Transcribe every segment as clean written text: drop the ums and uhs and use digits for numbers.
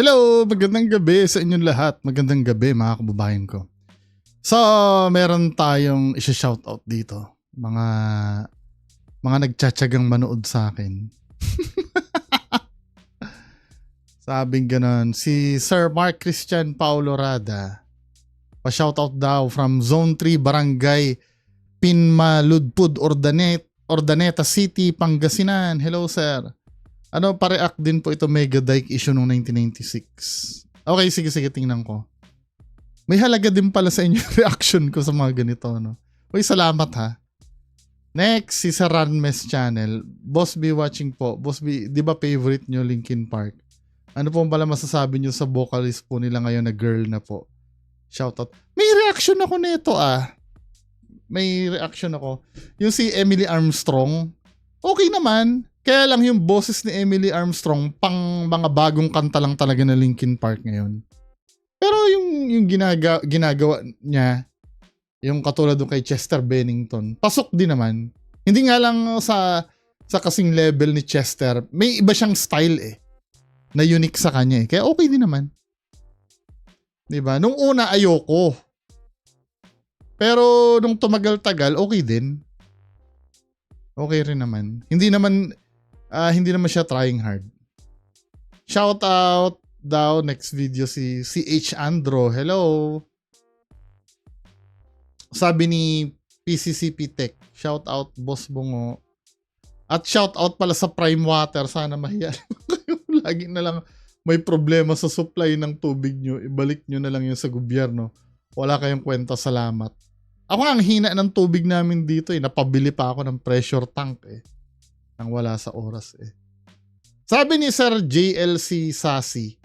Hello! Magandang gabi sa inyong lahat. Magandang gabi mga kababayan ko. So, meron tayong isa-shoutout dito. Mga nagtsatsagang manood sa akin. Sabing ganon, si Sir Mark Christian Paulo Rada. Pa-shoutout daw from Zone 3 Barangay Pinmaludpud, Ordaneta City, Pangasinan. Hello, sir. Pa-react din po ito mega dike issue noong 1996. Okay, sige, tingnan ko. May halaga din pala sa inyo reaction ko sa mga ganito, no? Uy, salamat ha. Next, si Sir Ranmes Channel. Boss B watching po. Boss B, di ba favorite nyo Linkin Park? Ano po pala masasabi nyo sa vocalist po nila ngayon na girl na po? Shoutout. May reaction ako nito May reaction ako. Yung si Emily Armstrong, okay naman. Kaya lang yung boses ni Emily Armstrong pang mga bagong kanta lang talaga na Linkin Park ngayon. Pero yung ginagawa niya, yung katulad doon kay Chester Bennington, pasok din naman. Hindi nga lang sa kasing level ni Chester, may iba siyang style na unique sa kanya Kaya okay din naman. 'Di ba? Nung una ayoko. Pero nung tumagal-tagal, okay din. Okay rin naman. Hindi naman siya trying hard. Shout out daw next video si CH Andro. Hello. Sabi ni PCCP Tech. Shout out Boss Bungo. At shout out pala sa Prime Water. Sana mahiya. Lagi na lang may problema sa supply ng tubig nyo. Ibalik nyo na lang yun sa gobyerno. Wala kayong kwenta, salamat. Ako ang hina ng tubig namin dito Napabili pa ako ng pressure tank nang wala sa oras Sabi ni Sir JLC Sassy,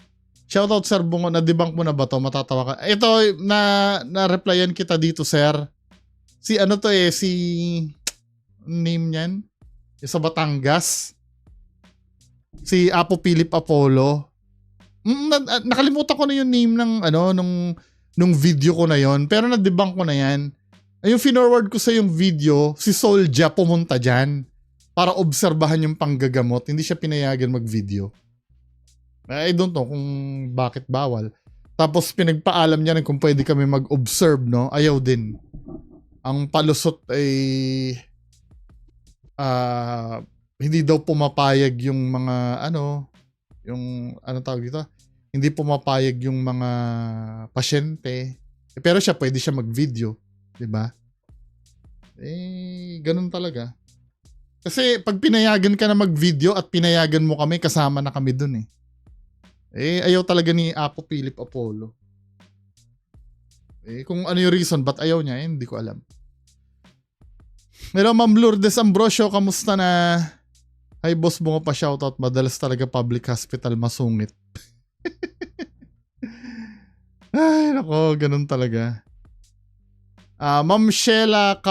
shoutout Sir Bungo, na-debunk mo na ba to? Matatawa ka. Ito, na-replyan kita dito, sir. Si ano to si name niyan? Yung sa Batangas. Si Apo Philip Apollo. Nakalimutan ko na yung name ng nung video ko na yon, pero na-debunk ko na yan. Yung finorward ko sa yung video, si Soulja pumunta dyan para obserbahan yung panggagamot. Hindi siya pinayagan mag-video. I don't know kung bakit bawal. Tapos pinagpaalam niya kung pwede kami mag-observe, no? Ayaw din. Ang palusot ay hindi daw pumapayag yung mga tawag dito? Hindi pumapayag yung mga pasyente. Pero siya pwede siya mag-video, 'di ba? Ganun talaga. Kasi pag pinayagan ka na mag-video at pinayagan mo kami, kasama na kami dun ayaw talaga ni Apo Philip Apollo. Kung ano yung reason, ba't ayaw niya, hindi ko alam. Hello, Ma'am Lourdes Ambrosio, kamusta na? Hi, boss mo pa shoutout. Madalas talaga public hospital masungit. Ay, nako, ganun talaga. Ma'am Sheila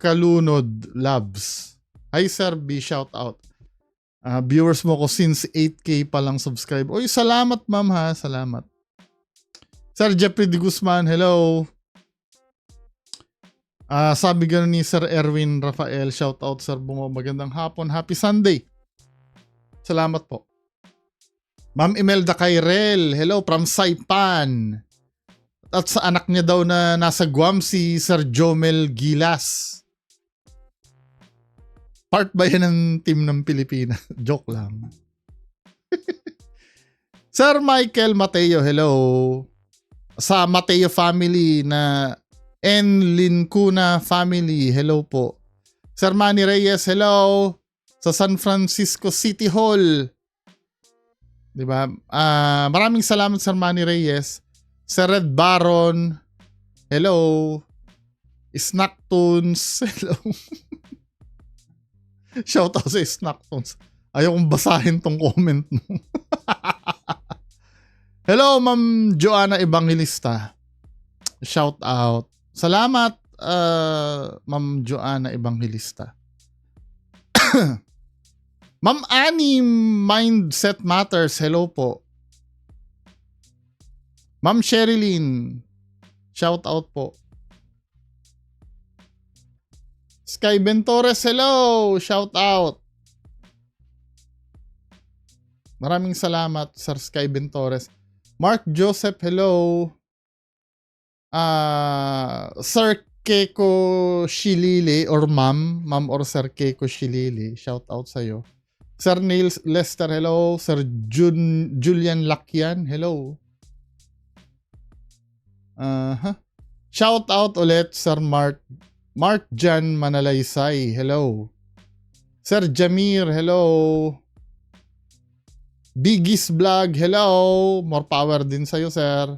Kalunod Labs. Hi Sir B, shout out. Viewers mo ko since 8K pa lang subscribe. Oy, salamat ma'am ha, salamat. Sir Jeffrey De Guzman, hello. Sabi gano'n ni Sir Erwin Rafael, shout out Sir Bungo, magandang hapon, happy Sunday. Salamat po. Ma'am Imelda Kairel, hello from Saipan. At sa anak niya daw na nasa Guam, si Sir Jomel Gilas. Part ba yan ng team ng Pilipinas? Joke lang. Sir Michael Mateo, hello. Sa Mateo family na Lincuna family, hello po. Sir Manny Reyes, hello. Sa San Francisco City Hall. Diba? Maraming salamat Sir Manny Reyes. Sir Red Baron, hello. Snacktoons, hello. Shout out sa Snacktoons. Ayaw kong basahin tong comment mo. Hello, Ma'am Joanna Evangelista. Shout out. Salamat, Ma'am Joanna Evangelista. Ma'am Annie Mindset Matters, hello po. Ma'am Sherilyn, shout out po. Sky Bentores, hello! Shout out. Maraming salamat, Sir Sky Bentores. Mark Joseph, hello. Sir Keiko Shilili or Ma'am or Sir Keiko Shilili, shout out sa'yo. Sir Neil Lester, hello. Sir Julian Lakyan, hello. Shout out ulit, Sir Mark Jan Manalaysay, hello. Sir Jamir, hello. Biggie's Vlog, hello. More power din sa'yo, sir.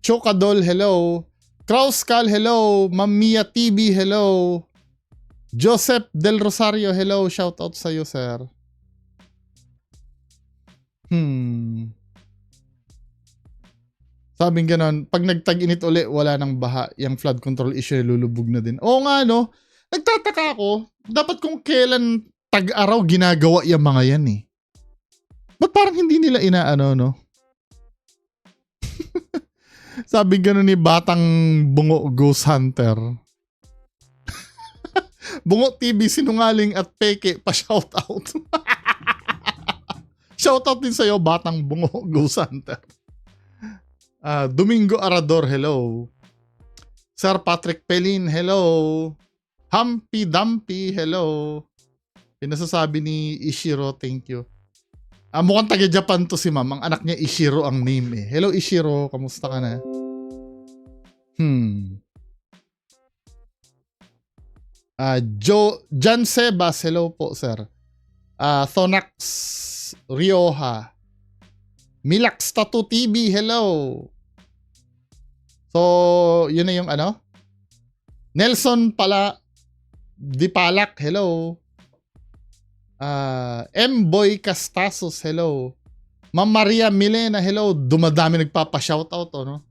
Chokadol, hello. Krauskal, hello. Mamia TV, hello. Joseph Del Rosario, hello. Shout out sa'yo, sir. Sabing ganon, pag nagtag-init uli, wala nang baha. Yung flood control issue, lulubog na din. Oo nga, no? Nagtataka ako, dapat kung kailan tag-araw ginagawa yung mga yan eh. Ba't parang hindi nila inaano, no? Sabi gano'n ni Batang Bungo Ghost Hunter. Bungo TV, sinungaling at peke, pa-shoutout. Shoutout din sa'yo, Batang Bungo Ghost Hunter. Domingo Arador, hello. Sir Patrick Pelin, hello. Humpy Dumpy, hello. Pinasasabi ni Ishiro, thank you. Mukhang taga-Japan to si ma'am. Ang anak niya Ishiro ang name eh. Hello Ishiro, kamusta ka na? John Sebas, hello po sir. Thonax Rioja. Milax Tattoo TV, hello. So, yun na yung ano? Nelson Dipalak, hello. M-Boy Castasos, hello. Ma'am Maria Milena, hello. Dumadami nagpapa-shoutout, no?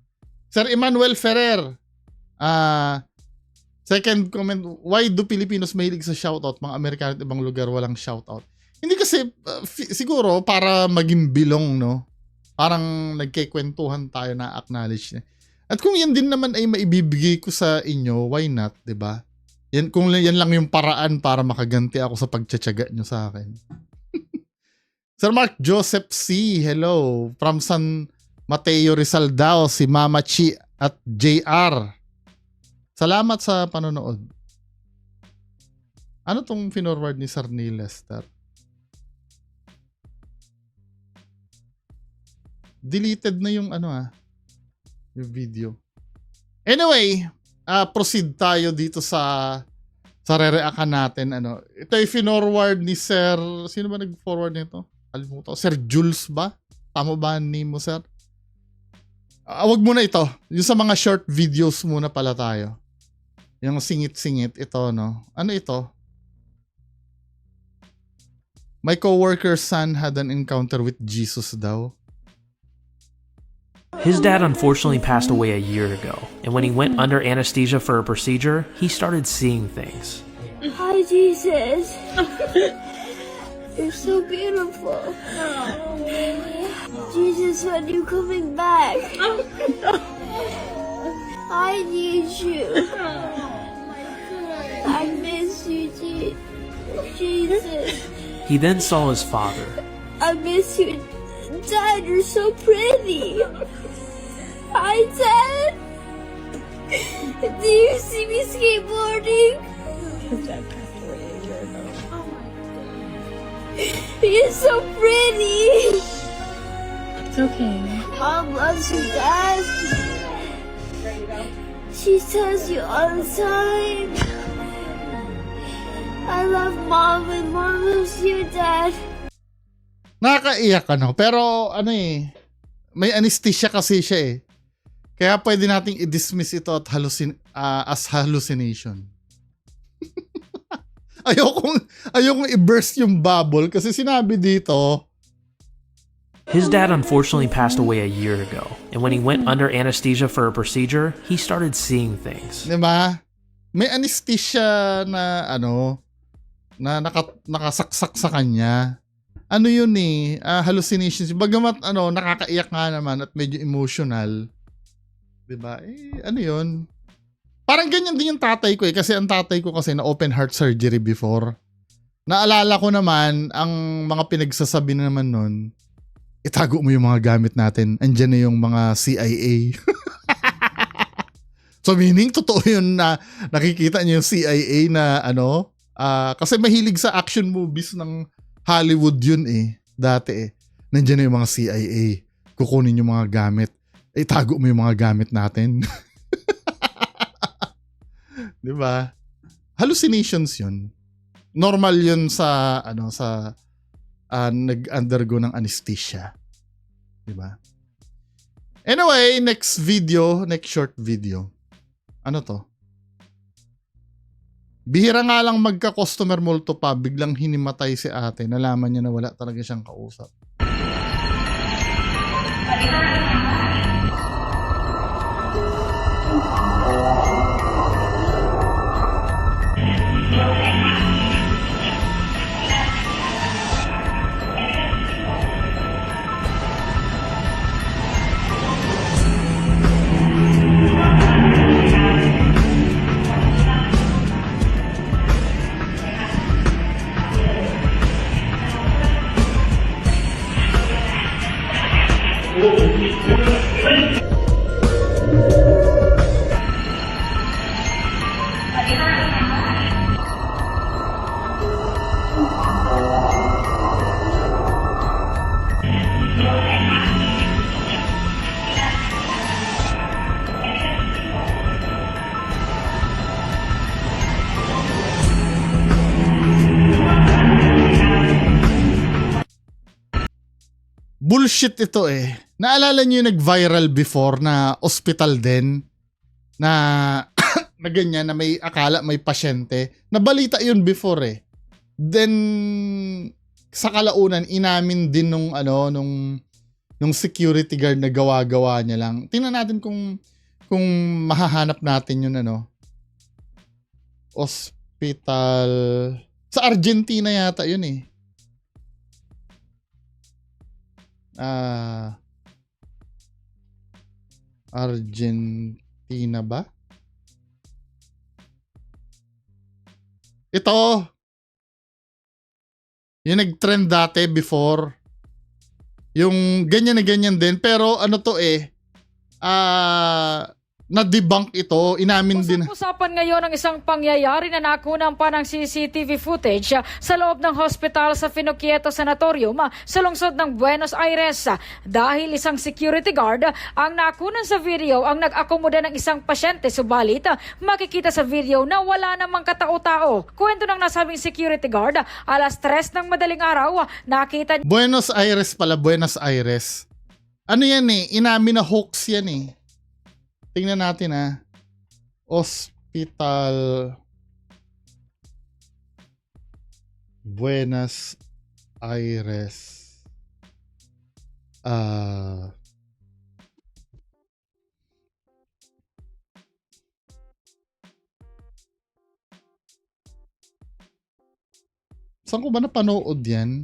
Sir Emmanuel Ferrer, second comment, why do Filipinos mahilig sa shoutout? Mga Amerikano at ibang lugar walang shoutout. Hindi kasi, siguro, para maging bilong, no? Parang nagkikwentuhan tayo na acknowledge niya. At kung yan din naman ay maibibigay ko sa inyo, why not, 'di ba? Yan, kung yan lang yung paraan para makaganti ako sa pagtsatsaga nyo sa akin. Sir Mark Joseph C, hello. From San Mateo Rizal daw, si Mama Chi at JR. Salamat sa panonood. Ano tong finorward ni Sir Neil Lester? Deleted na yung yung video. Anyway, proceed tayo dito sa re-reactan natin. Ito ay finorward ni Sir, sino ba nag-forward nito? Kalimutan. Sir Jules ba? Tama ba ang name mo, sir? Wag muna ito. Yung sa mga short videos muna pala tayo. Yung singit-singit ito, no? Ano ito? My coworker's son had an encounter with Jesus daw. His dad unfortunately passed away a year ago, and when he went under anesthesia for a procedure, he started seeing things. Hi, Jesus. You're so beautiful. Jesus, when are you coming back? I need you. I miss you, Jesus. He then saw his father. I miss you. Dad, you're so pretty. Hi, Dad. Do you see me skateboarding? His dad passed away a year ago. Oh my God. You're so pretty. It's okay. Mom loves you, Dad. She tells you all the time. I love Mom and Mom loves you, Dad. Nakakaiyak pero may anesthesia kasi siya eh. Kaya pwede nating i-dismiss ito at as hallucination. ayokong i-burst yung bubble kasi sinabi dito, His dad unfortunately passed away a year ago, and when he went under anesthesia for a procedure, he started seeing things. Diba? May anesthesia na na nakasaksak sa kanya. Yun hallucinations. Bagamat nakakaiyak nga naman at medyo emotional. Diba? Yun? Parang ganyan din yung tatay ko kasi ang tatay ko kasi na open heart surgery before. Naalala ko naman, ang mga pinagsasabi na naman nun, itago mo yung mga gamit natin. Andyan na yung mga CIA. So meaning, totoo yun na nakikita niyo yung CIA na ano, kasi mahilig sa action movies ng Hollywood yun dati Nandiyan na yung mga CIA. Kukunin yung mga gamit. Itago mo yung mga gamit natin. Di ba? Hallucinations yun. Normal yun sa nag-undergo ng anesthesia. Di ba? Anyway, next short video. Ano to? Bihira nga lang magka-customer multo pa, biglang hinimatay si ate. Nalaman niya na wala talaga siyang kausap. Bullshit ito Naalala niyo yung nag-viral before na hospital din na na ganyan na may akala may pasyente. Nabalita yun before Then sa kalaunan inamin din nung security guard na gawa-gawa niya lang. Tingnan natin kung mahahanap natin yun hospital sa Argentina yata yun Argentina ba? Ito. Yung nag-trend dati before. Yung ganyan na ganyan din. Pero ano to na-debunk ito. Inamin din. Usap-usapan ngayon ang isang pangyayari na nakunan pa ng CCTV footage sa loob ng hospital sa Finocchieto Sanatorium sa lungsod ng Buenos Aires. Dahil isang security guard ang nakunan sa video ang nag-akomoda ng isang pasyente, subalit makikita sa video na wala namang katao-tao. Kwento ng nasabing security guard, alas 3 ng madaling araw, nakita Buenos Aires pala, Buenos Aires. Ano yan inamin na hoax yan Tingnan natin Hospital Buenos Aires. Saan ko ba napanood yan?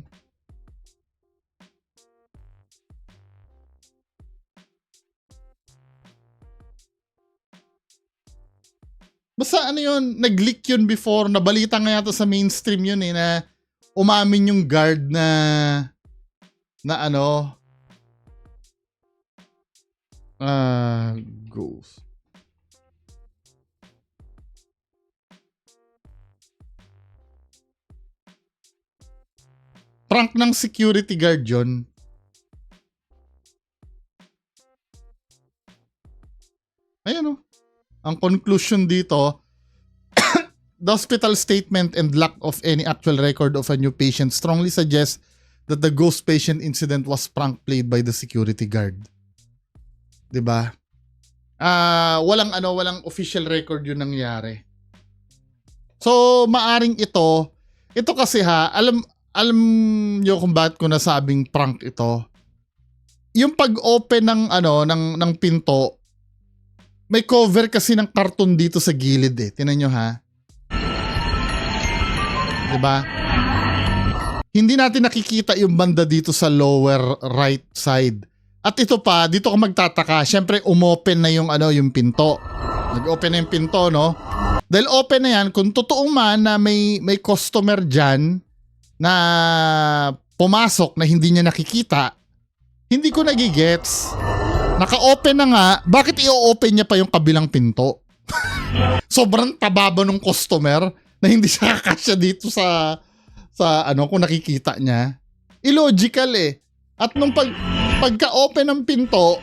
Basta yun, nag-leak yun before, nabalita nga yata sa mainstream yun na umamin yung guard na ghost. Prank ng security guard yun. Ayan ang conclusion dito, the hospital statement and lack of any actual record of a new patient strongly suggests that the ghost patient incident was prank played by the security guard. 'Di ba? Walang official record yun nangyari. So, maaring ito kasi alam niyo kung bakit ko nasabing prank ito. Yung pag-open ng pinto, may cover kasi ng karton dito sa gilid Tingnan nyo diba? Hindi natin nakikita yung banda dito sa lower right side. At ito pa, dito ka magtataka. Siyempre, umopen na yung pinto. Nag-open na yung pinto, no? Dahil open na yan, kung totoo man na may customer dyan, na pumasok na hindi niya nakikita, hindi ko nagigets. Naka-open na nga, bakit i-open niya pa yung kabilang pinto? Sobrang tababa ng customer na hindi siya kakasya dito sa ano kung nakikita niya. Illogical eh. At nung pagka-open ng pinto,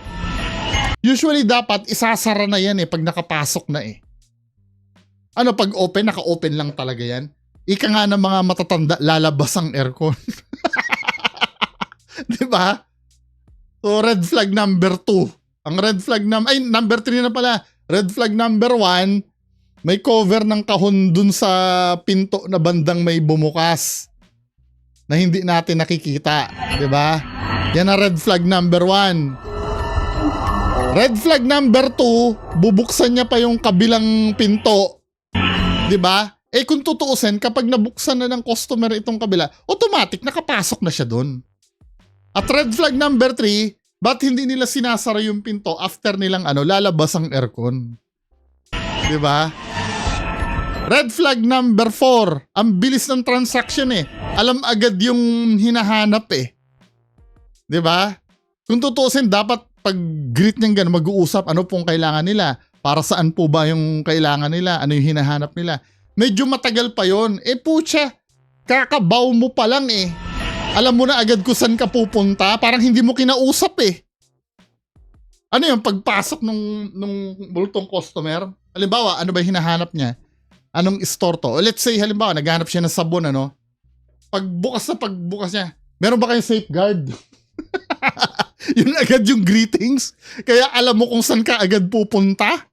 usually dapat isasara na yan eh pag nakapasok na eh. Ano pag open, naka-open lang talaga yan. Ika nga ng mga matatanda, lalabas ang aircon. Diba? So red flag number 2. Ang red flag number 3 na pala. Red flag number 1, may cover ng kahon dun sa pinto na bandang may bumukas na hindi natin nakikita. Diba? Yan ang red flag number 1. Red flag number 2, bubuksan niya pa yung kabilang pinto. Diba? Eh kung tutuusin, kapag nabuksan na ng customer itong kabila, automatic nakapasok na siya dun. At red flag number 3, ba't hindi nila sinasara yung pinto after nilang lalabas ang aircon? Diba? Red flag number 4, ang bilis ng transaction eh. Alam agad yung hinahanap eh. Diba? Kung tutuusin, dapat pag greet niyang gano'n, mag-uusap, ano pong kailangan nila? Para saan po ba yung kailangan nila? Ano yung hinahanap nila? Medyo matagal pa yon. Eh putya, kakabaw mo pa lang eh. Alam mo na agad kung saan ka pupunta, parang hindi mo kinausap eh. Ano yung pagpasok nung bultong customer? Halimbawa, ano ba hinahanap niya? Anong store to? O let's say, halimbawa, naghanap siya ng sabon, ano? Pagbukas niya, meron ba kayong safeguard? Yun agad yung greetings. Kaya alam mo kung saan ka agad pupunta.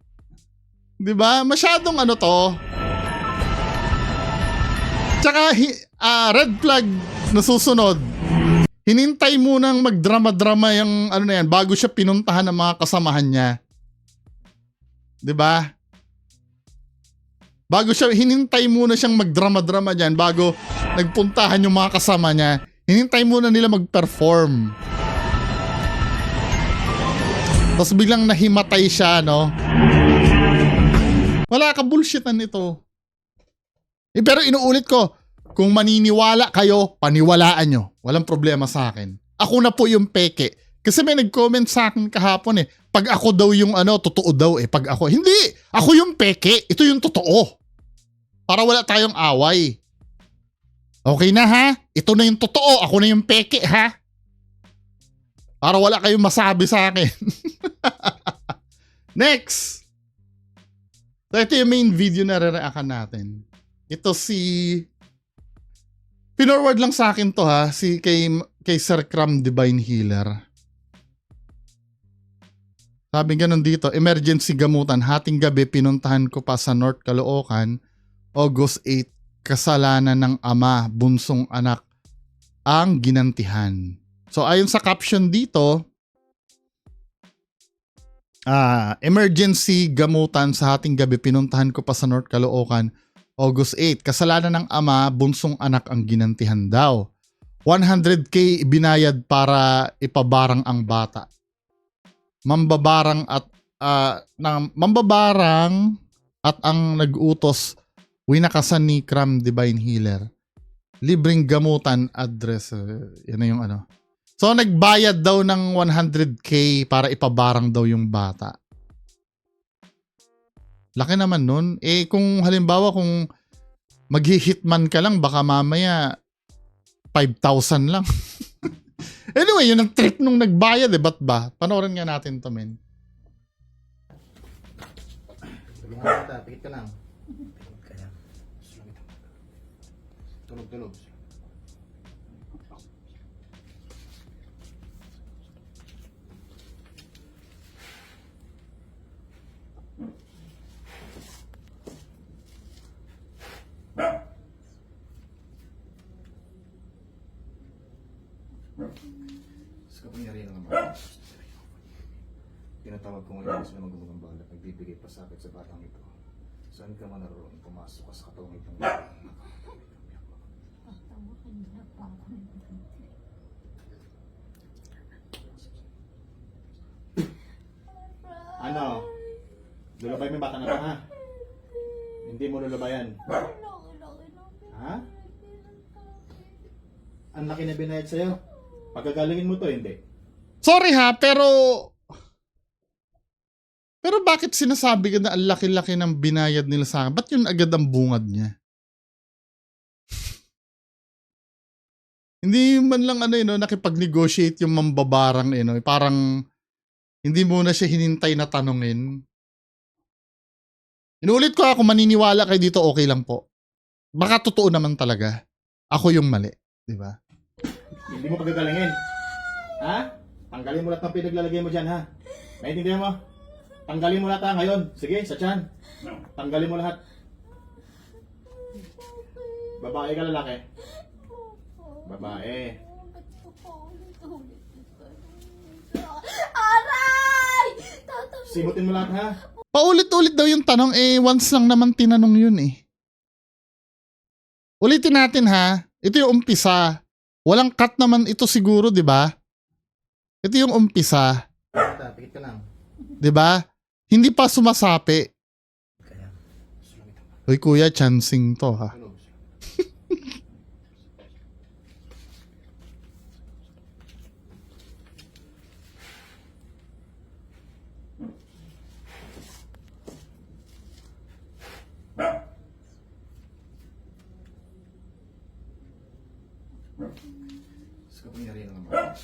Diba? Masyadong ano to. Tsaka, red flag na susunod. Hinintay munang magdrama-drama yung ano na yan bago siya pinuntahan ng mga kasamahan niya. 'Di ba? Hinintay muna siyang magdrama-drama diyan bago nagpuntahan yung mga kasama niya. Hinintay muna nila mag-perform. Tapos biglang nahimatay siya, no? Wala ka bullshitan ito. Pero inuulit ko, kung maniniwala kayo, paniwalaan nyo. Walang problema sa akin. Ako na po yung peke. Kasi may nag-comment sa akin kahapon eh. Pag ako daw yung totoo daw eh. Pag ako, hindi! Ako yung peke. Ito yung totoo. Para wala tayong away. Okay na ha? Ito na yung totoo. Ako na yung peke ha? Para wala kayong masabi sa akin. Next! So ito yung main video na re-reactan natin. Ito pinorward lang sa akin to ha, kay Sir Cram Divine Healer. Sabi ganun dito, emergency gamutan, hating gabi pinuntahan ko pa sa North Caloocan, August 8, kasalanan ng ama, bunsong anak, ang ginantihan. So ayon sa caption dito, emergency gamutan sa hating gabi pinuntahan ko pa sa North Caloocan, August 8, kasalanan ng ama, bunsong anak ang ginantihan daw. 100k binayad para ipabarang ang bata. Mambabarang at ang nag-utos winakasan ni Cram Divine Healer. Libreng gamutan address. Yan na yung ano. So nagbayad daw ng 100k para ipabarang daw yung bata. Laki naman nun. Eh kung halimbawa kung mag-hitman ka lang, baka mamaya 5,000 lang. Anyway, yun ang trip nung nagbayad eh. Ba't ba? Panoorin nga natin to, men. Tulungan kita. Pikit ka lang. Tulog. Sa kapangyarihan ng mga tinatawag ko ngayon sila magugambala, nagbibigay pasakit sa batang ito. Saan ka man naroon, pumasok ka sa katawang itong ano? Lulabay mo yung bata na ba, ha? Hindi mo lulabayan. Ha? Ang laki na binayad sa'yo. Pagagalingin mo to, hindi. Sorry ha, pero bakit sinasabi ka na ang laki-laki ng binayad nila sa akin? Ba't yun agad ang bungad niya? Hindi man lang nakipag-negotiate yung mambabarang parang hindi muna siya hinintay na tanungin. Inuulit ko, ako maniniwala kayo dito, okay lang po. Baka totoo naman talaga. Ako yung mali, di ba? Hindi mo pagagalingin. Ha? Tanggalin mo lahat ng pinaglalagay mo dyan, ha? Naiintindihan mo? Tanggalin mo lahat, ha, ngayon. Sige, sa tiyan. Tanggalin mo lahat. Babae ka, lalaki? Babae. Aray! Simutin mo lahat, ha? Paulit-ulit daw yung tanong, once lang naman tinanong yun eh. Ulitin natin ha, ito yung umpisa. Walang cut naman ito siguro, di ba? Ito yung umpisa. Pikit ka lang. Di ba? Hindi pa sumasapi. Uy kuya, chancing to ha. Sa kapangyari ng mga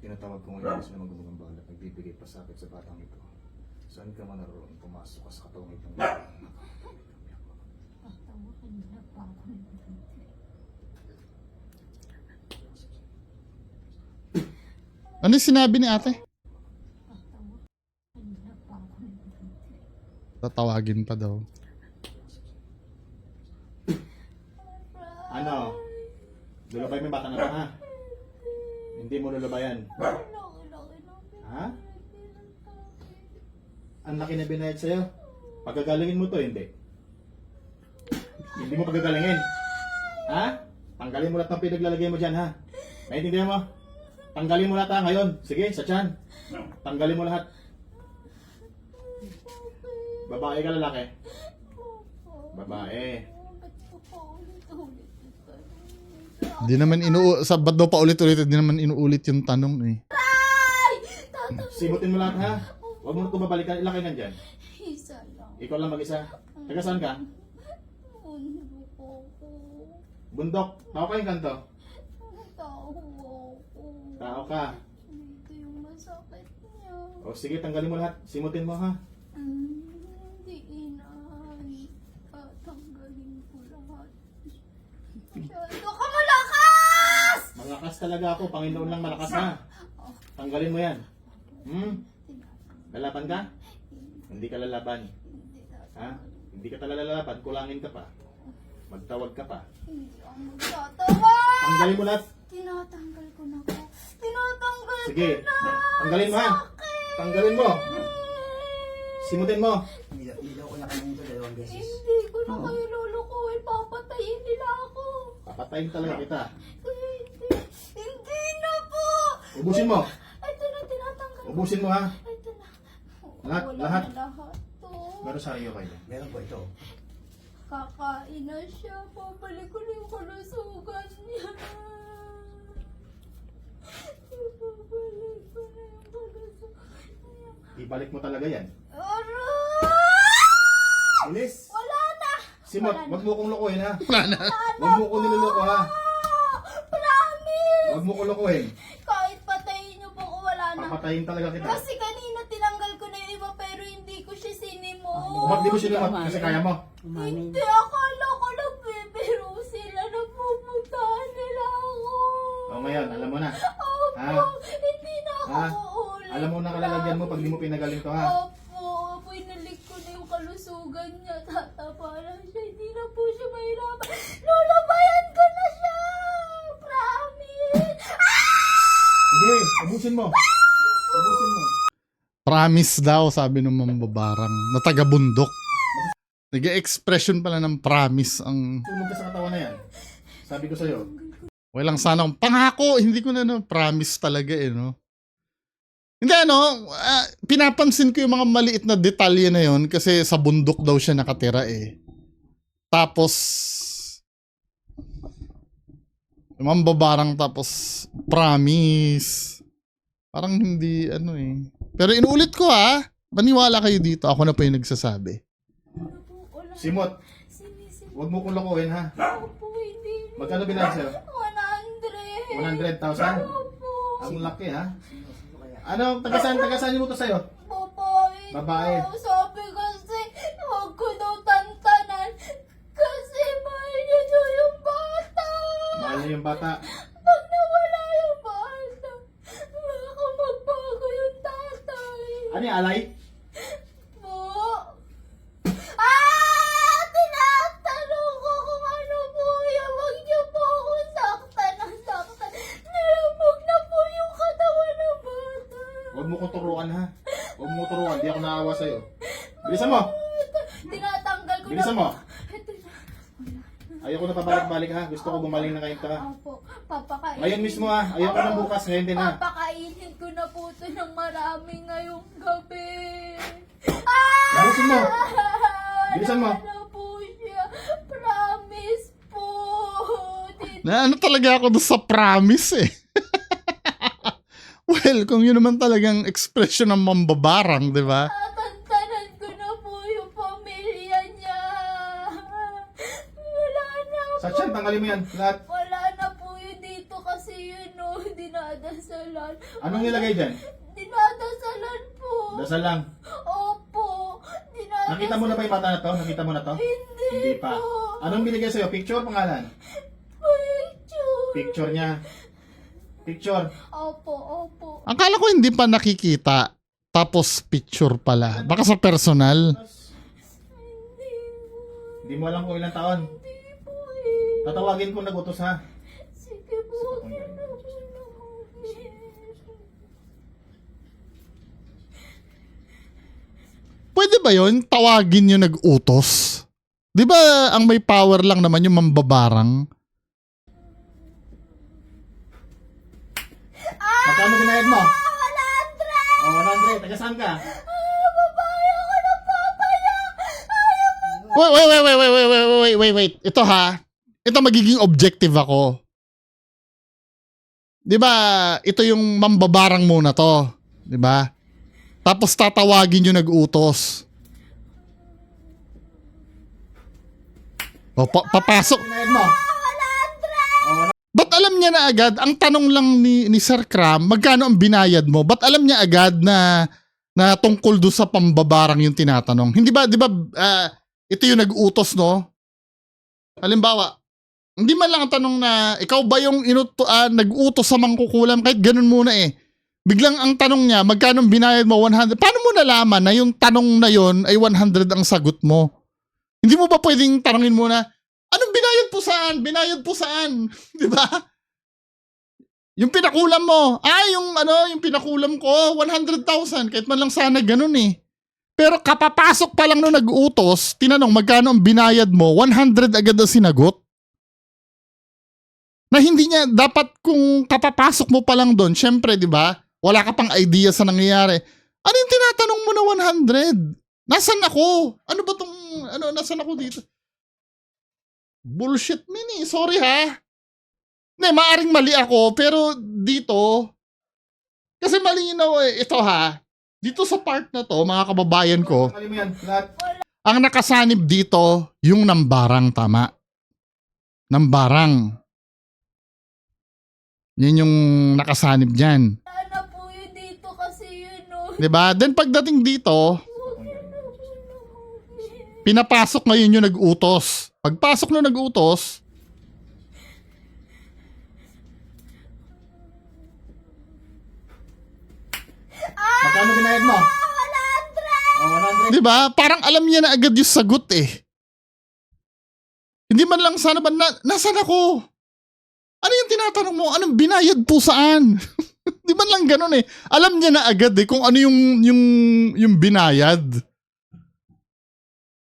tinatawag ko ngayon sila magugambala at nagbibigay pasakit sa batang ito. Saan ka man naroon, pumasok ka sa katawang itong Ano yung sinabi ni ate? Tatawagin pa daw. Ano? Lulubay mo yung bata na to, ha? Hindi mo lulubayan. Ha? Ang laki na binayad sa'yo. Pagagalingin mo to, hindi. Hindi mo pagagalingin. Ha? Tanggalin mo lahat ng pinaglalagay mo dyan, ha? Naiintindihan mo? Tanggalin mo lahat, ha, ngayon. Sige, sa tiyan. Tanggalin mo lahat. Babae ka, lalaki? Babae. Di naman ba't daw pa ulit-ulit, di naman inuulit yung tanong eh. Simutin mo lahat, ha? Huwag mo na ito babalikan. Ilan kayo nandyan? Isa lang. Ikaw lang mag-isa. Taga saan ka? Bundok ako. Bundok. Tao kayong kanto? Tao ako. Tao ka. Dito yung masakit niya. O sige, tanggalin mo lahat. Simutin mo, ha? Hindi inaan. Tatanggalin ko lahat. Masyado ka malakas! Malakas talaga ako. Panginoon lang malakas, ha? Tanggalin mo yan. Lalaban ka? Hindi ka lalaban. Ha? Hindi ka talaga lalaban. Kulangin ka pa. Magtawag ka pa. Hindi ako magtatawa! Tanggalin mo lahat. Tinatanggal ko na po. Tinatanggal Sige. ko na! Tanggalin mo, ha? Tanggalin mo. Simutin mo. Hindi ko na kayo lulukuhin. Papatayin nila ako. Papatayin talaga kita. Hindi na po! Ubusin mo. Ito na, tinatanggal ko. Ubusin mo, ha? Ito na. Lahat, Wala lahat. na lahat to. Meron sa iyo kayo. Meron po ito. Kakain na siya. Babalik ko na yung kalusugan niya. Babalik ko na yung kalusugan niya. Ibalik mo talaga yan. Aray! Bilis. Wala na! Simot, Wala na. wag mo kong lokohin, ha? Wala na. Wag mo kong niloloko, ha? Promise! Wag mo kong lokohin. Kahit patayin niyo po ko, wala na. Papatayin talaga kita. Kasi kanina tinanggal ko na yung iba pero hindi ko siya sinimot. Ba't di mo sinimot? Kasi kaya mo. Hindi, akala ko nagbibiro sila. Nagpupuntahan nila ako. O ngayon, alam mo na. Opo, Ha? hindi na ako Ha? uulit. Alam mo na kalalagyan mo pag di mo pinagaling to, ha? Opo, pinalik ko na yung kalusugan niya. Tatapa lang siya. Hindi na po siya mahirapan. Lulabayan ko na siya. Promise. Sige, ubusin mo. Ubusin mo. Promise daw, sabi ng mambabarang na taga-bundok. Nag-expression pala ng promise ang... Tulog ka sa katawan na yan. Sabi ko sa'yo. Walang sana akong pangako, hindi ko na promise talaga no. Hindi pinapansin ko yung mga maliit na detalye na yon kasi sa bundok daw siya nakatira eh. Tapos Mambabarang tapos promise. Parang hindi ano eh. Pero inuulit ko ha. Maniwala kayo dito. Ako na po yung nagsasabi. Ano po, wala. Simot, Sinisim huwag mo kong lokohin ha. po, hindi. Magkano binayad sa'yo? 100. 100,000? Opo. Ang laki ha. Ano, tagasan mo to sa'yo? Babae. Babae. daw. Sabi kasi, huwag ko daw tantanan. Kasi mahal niya daw yung bata. Mahal niya yung bata. Pag nawala yung bata, baka magbago yung tatay. Ano yung alay? Po. Tinatanong ko kung ano po yan. Huwag niyo po akong saktan ng saktan. Nalamog na po yung katawan ng bata. Huwag mo kong turuan ha. Huwag mo turuan, di ako naawa sa'yo. Bilisan mo! Tinatanggal ko Bilisan na mo! po. Ito na. Ayoko na pabalik-balik ha. Gusto ko gumaling na kayo ha. Opo, papakainin. Ngayon mismo ha. Ayoko na bukas, ngayon din ha. Papakainin ko na po ito ng marami ngayong gabi. Bilisan mo! Bilisan mo! Wala na po siya. Promise po. Na ano talaga ako doon sa promise eh. Well, kung yun naman talagang expression ng mambabarang, di ba? Tatantanan ko na po yung pamilya niya. Wala na po. Sa tiyan, tanggalin mo yan. Lahat. Wala na po yun dito kasi yun o. Dinadasalan. Anong nilagay dyan? Dinadasalan po. Dasal lang. Opo. Dinadasalan. Nakita mo na ba yung bata na to? Nakita mo na to? Hindi pa. po. Anong binigay sa'yo? Picture, pangalan? Picture. Picture niya. Picture. Opo. Akala ko hindi pa nakikita. Tapos picture pala. Baka sa personal. Hindi po. Hindi mo alam kung ilang taon. Hindi po eh. Tatawagin ko nag-utos ha. Sige po. Huwag niyo na po nakunin. Pwede ba yun? Tawagin yung nag-utos? Di ba ang may power lang naman yung mambabarang? Magkano binayad mo? 100! Oh, 100. Taga saan ka? Babae ako ng papa niya! Wait. Ito ha. Ito magiging objective ako. Di ba, ito yung mambabarang muna to. Di ba? Tapos tatawagin yung nag-utos. O, papasok. Binayad mo? Oh, Ba't alam niya na agad? Ang tanong lang ni Sir Cram, magkano ang binayad mo? Ba't alam niya agad na tungkol do sa pambabarang yung tinatanong? Hindi ba, di ba, ito yung nag-utos, no? Halimbawa, hindi man lang ang tanong na, ikaw ba yung nag-utos sa mangkukulam? Kahit ganun muna eh. Biglang ang tanong niya, magkano ang binayad mo? 100. Paano mo nalaman na yung tanong na yon ay 100 ang sagot mo? Hindi mo ba pwedeng tanongin muna, anong binayad po saan? Binayad po saan? Di ba? Yung pinakulam mo. Yung pinakulam ko, 100,000. Kahit man lang sana ganun eh. Pero kapapasok pa lang nung nag-utos, tinanong magkano ang binayad mo, 100 agad ang sinagot. Na hindi niya, dapat kung kapapasok mo pa lang doon, syempre, di ba? Wala ka pang idea sa nangyayari. Ano yung tinatanong mo na 100? Nasaan ako? Ano ba tong, nasaan ako dito? Bullshit mini, sorry ha. Hindi, maaring mali ako, pero dito, kasi malinaw eh, ito ha, dito sa part na to, mga kababayan ko, tanggalin mo yan. Lahat. ang nakasanib dito, yung nambarang, tama. Nambarang. Yan yung nakasanib dyan. Wala na po yun dito kasi yun o. Diba? Then pagdating dito, Huwag niyo na po nakunin. pinapasok ngayon yung nag-utos. Pagpasok na nag-utos, Magkano binayad mo? 100! Oh, 100. di ba? Parang alam niya na agad yung sagot eh. Hindi man lang sana ba, nasan ako? Ano yung tinatanong mo? Anong binayad po saan? Di man lang ganun eh. Alam niya na agad eh kung ano yung binayad.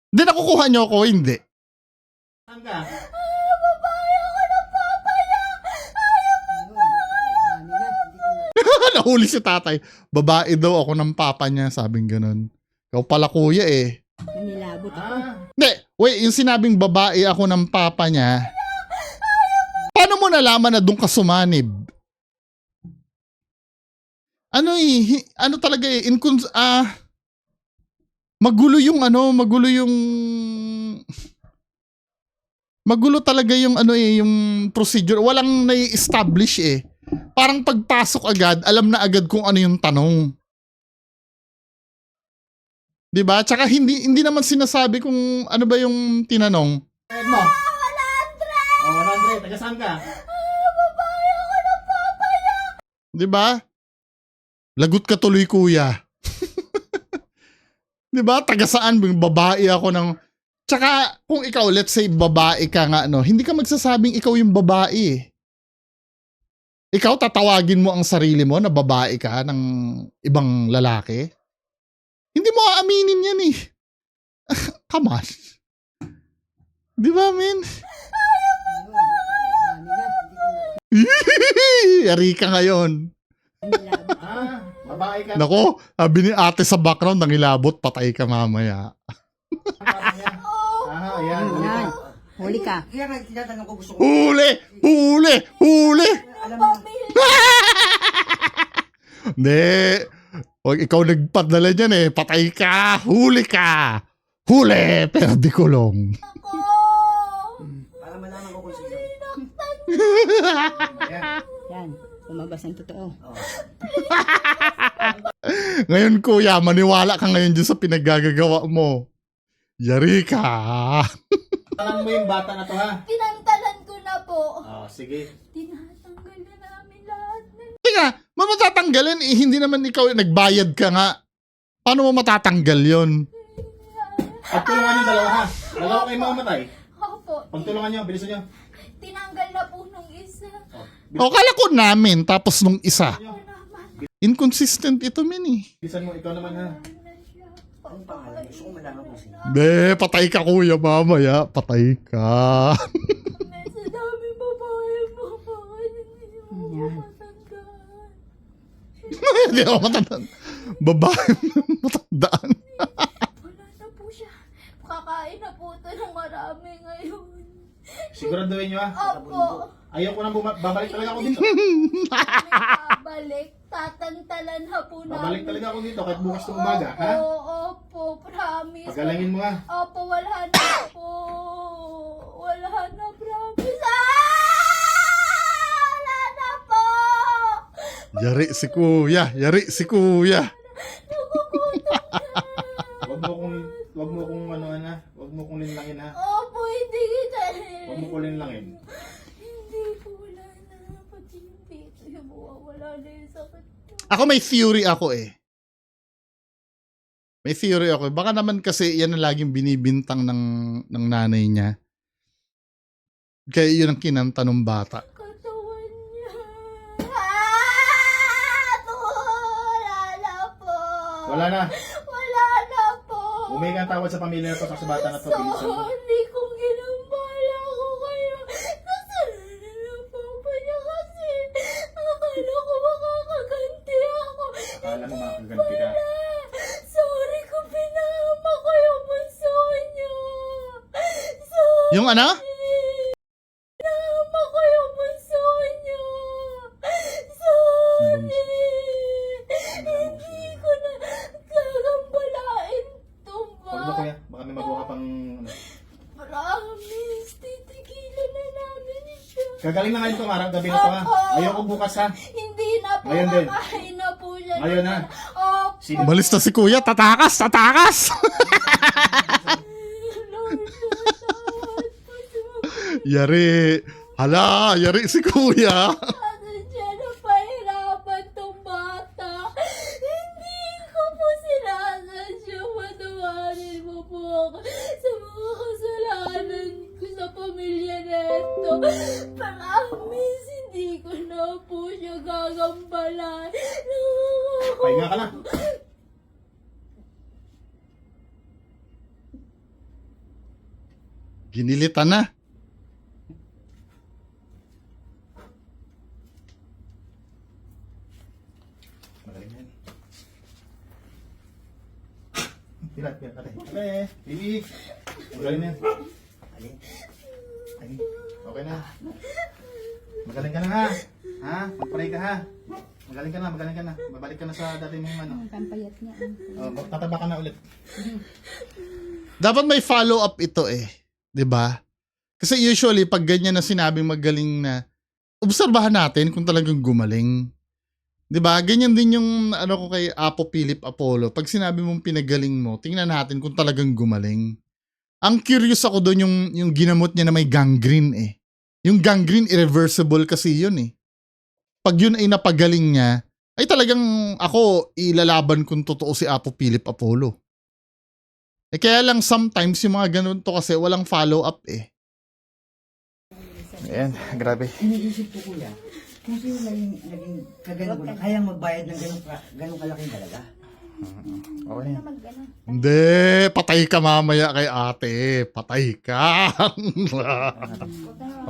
Hindi nakukuha niyo ako, hindi. Saan ka? Babae ako ng papa niya! Nahuli si tatay. Babae daw ako ng papa niya, sabing ganun. Ikaw pala kuya eh. Nilabot ako. Ah, Hindi, wait, yung sinabing babae ako ng papa niya, paano mo nalaman na doon ka sumanib? Ano ano talaga magulo yung magulo talaga yung yung procedure. Walang nai-establish eh. Parang pagpasok agad, alam na agad kung ano yung tanong. 'Di ba? Tsaka hindi naman sinasabi kung ano ba yung tinanong. Ed mo. 100. Taga saan ka? Babae ako nagpapayak. 'Di ba? Lagot ka tuloy, kuya. 'Di ba? Taga saan? Babae ako ng... Tsaka kung ikaw, let's say babae ka nga, hindi ka magsasabing ikaw yung babae eh. Ikaw tatawagin mo ang sarili mo na babae ka ng ibang lalaki? Hindi mo aaminin yan eh. Come on. 'Di ba, men? Yari ka ngayon. Babae ka. Nako, sabi ni ate sa background, nangilabot, patay ka mamaya. Ayan. Yan. Huli ka. Kaya nga, tinatanong ko gusto ko. Huli! Huli! Huli! Alam mo, Hindi. Huwag ikaw nagpadala dyan eh. Patay ka. Huli ka. Huli! Pero di kulong. para malaman ko kung sino. Yan. Lumabas ang totoo. Ngayon kuya, maniwala ka ngayon dyan sa pinaggagawa mo. Yari ka. Tanong mo yung bata na to ha. Pinantalan ko na po. Sige. Tinatanggal na namin lahat ng... Teka, matatanggalin eh. Hindi naman ikaw nagbayad ka nga. Paano mo matatanggal yon? Pagtulungan yung dalawa ha. Dalawa kayo mamamatay. Opo. Pagtulungan nyo, bilisan nyo. Tinanggal na po nung isa. O kala ko namin, tapos nung isa. Inconsistent ito, men eh. Bilisan mo, ikaw naman ha. Anong pangalan? Gusto ko malaman kung sino. Be, patay ka kuya mamaya. Patay ka. Sa dami babae mo. Bakit hindi mo Yan. matandaan? Hindi ako matandaan. Babae matandaan. Wala na po siya. Kakain na po ito ng marami ngayon. Siguraduhin nyo ha. Opo. Ayaw ko nang babalik talaga ako dito. Babalik. Tatantalan ha po namin. Babalik talaga ako dito kahit bukas ng umaga, ha? Opo, promise. Pagalangin mo ha. Opo, wala na po. Wala na, promise. Wala na po. Yari si kuya. Yari si kuya. Wag mo kong wag mo kong linlangin ha. Opo, hindi kita. Wag mo kong linlangin. Hindi po, wala na. Pati yung dito, yung mawawala na yung sakit ko. Ako may theory ako eh. May theory ako. Baka naman kasi yan ang laging binibintang ng nanay niya. Kaya yun ang kinanta ng bata. Katawan niya. Wala na po. Wala na. Wala na po. Humingi ang tawad sa pamilya na to, sa bata na to. Bilisan mo. Hindi kong ginambala ko kayo. Kasalanan ng papa niya kasi akala ko makakaganti ako. Akala mo makaganti ka. Sorry kung pinama ko yung bunso niyo. Sorry. Yung ano? Pinama ko yung bunso niyo. Sorry. Hindi ko na gagambalain to ba? Huwag mo kuya. Baka may magawa ka pang Promise, titigilan na namin siya. Gagaling na ngayon itong araw, gabi na to ha. Ayaw ko bukas ha. Hindi na po, Ngayon din. kakain na po siya. Ngayon na. Opo. Sino? Umalis na si kuya. Tatakas! Tatakas! Lord, tawad po sa Yari. Hala, yari si kuya. mga siya na pahirapan tong bata. Hindi ko po sinasadya. Matawarin mo po ako sa mga kasalanan ko sa pamilya neto. Promise, hindi ko na po siya gagambalan. Pahinga ka na. Ginilitan na. Magaling yan. Pilat. Ate. Bibi. Magaling yan. Alin? Okay na. Magaling ka na ha. Ha? Mag-pray ka ha. Magaling ka na. Babalik ka na sa dati mong ano. Ang pampayat niya. Tataba ka na ulit. Dapat may follow-up ito eh. 'Di ba? Kasi usually, pag ganyan na sinabing magaling na, obserbahan natin kung talagang gumaling. 'Di ba? Ganyan din yung ano ko kay Apo Philip Apollo. Pag sinabi mong pinagaling mo, tingnan natin kung talagang gumaling. Ang curious ako doon yung ginamot niya na may gangrene eh. Yung gangrene irreversible kasi yun eh. Pag yun ay napagaling niya, ay talagang ako ilalaban kung totoo si Apo Philip Apollo. Eh kaya lang sometimes yung mga ganun to kasi walang follow-up eh. Ayan, grabe. Iniisip ko, kuya, kung sino naging kagano ko na, kayang magbayad ng ganong kalaking dalaga. Okay na yan. Hindi, patay ka mamaya kay ate. Patay ka.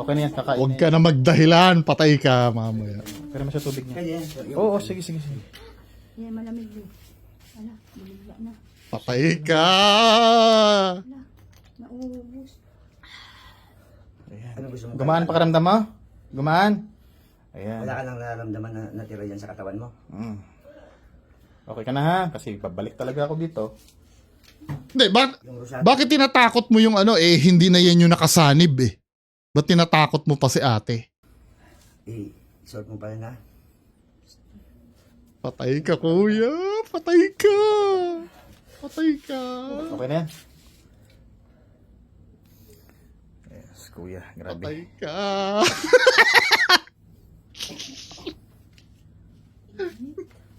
Okay na yan, kakain Huwag na ka na magdahilan, patay ka mamaya. yan. Pero masya tubig niya. Kaya yan. Oo, sige. Yan, malamig din. Ala, buligla na. Patay ka. Nauubos. Ano gusto mo? Gumaan pakiramdam mo? Gumaan? Ayan. Wala ka nang nararamdaman na natira dyan sa katawan mo. Okay ka na ha? Kasi babalik talaga ako dito. Hindi, Yung rosado. bakit tinatakot mo yung ano eh, hindi na yan yung nakasanib eh. Ba't tinatakot mo pa si ate? Sort mo pa rin ha. Patay ka kuya, patay ka. Patay ka. Okay na yan? Yes, kuya. Grabe. Patay ka.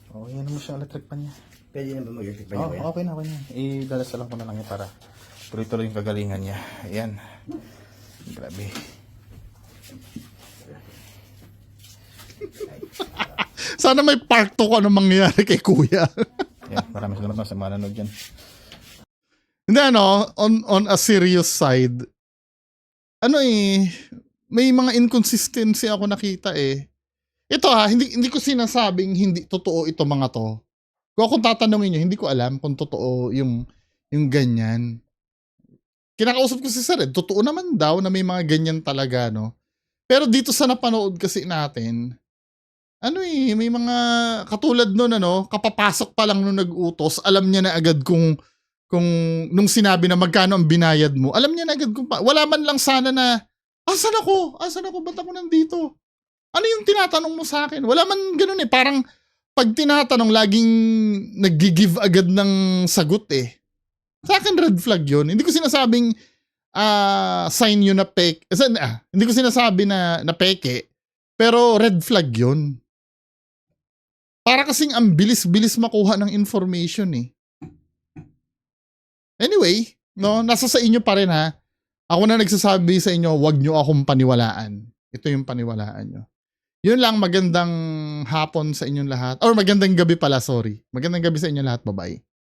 Okay, yan mo siya electric pan niya. Pwede na ba mag-electric pa niya, Oo, kuya? okay na. Idalasalan ko na lang yan para tuloy-tuloy yung kagalingan niya. Ayan. Grabe. Sana may part 2 kung anong mangyayari kay kuya. Ayan, maraming salamat sa mga nanood dyan. Hindi ano, on a serious side, ano eh, may mga inconsistency ako nakita eh. Ito hindi ko sinasabing hindi totoo ito mga to. Kung tatanungin nyo, hindi ko alam kung totoo yung ganyan. Kinakausap ko si Sir totoo naman daw na may mga ganyan talaga, no? Pero dito sa napanood kasi natin, ano eh, may mga katulad nun, ano, kapapasok pa lang nung nag-utos, alam niya na agad kung nung sinabi na magkano ang binayad mo, alam niya na agad wala man lang sana na, asan ako? Ba't ako nandito? Ano yung tinatanong mo sa akin? Wala man ganun eh. Parang pag tinatanong, laging nag-give agad ng sagot eh. Sa akin, red flag yun. Hindi ko sinasabing sign yun na peke. Hindi ko sinasabi na peke. Pero red flag yun. Para kasing ang bilis-bilis makuha ng information eh. Anyway, no, nasa sa inyo pa rin ha. Ako na nagsasabi sa inyo, wag nyo akong paniwalaan. Ito yung paniwalaan nyo. Yun lang, magandang hapon sa inyong lahat. Or magandang gabi pala, sorry. Magandang gabi sa inyong lahat, bye-bye.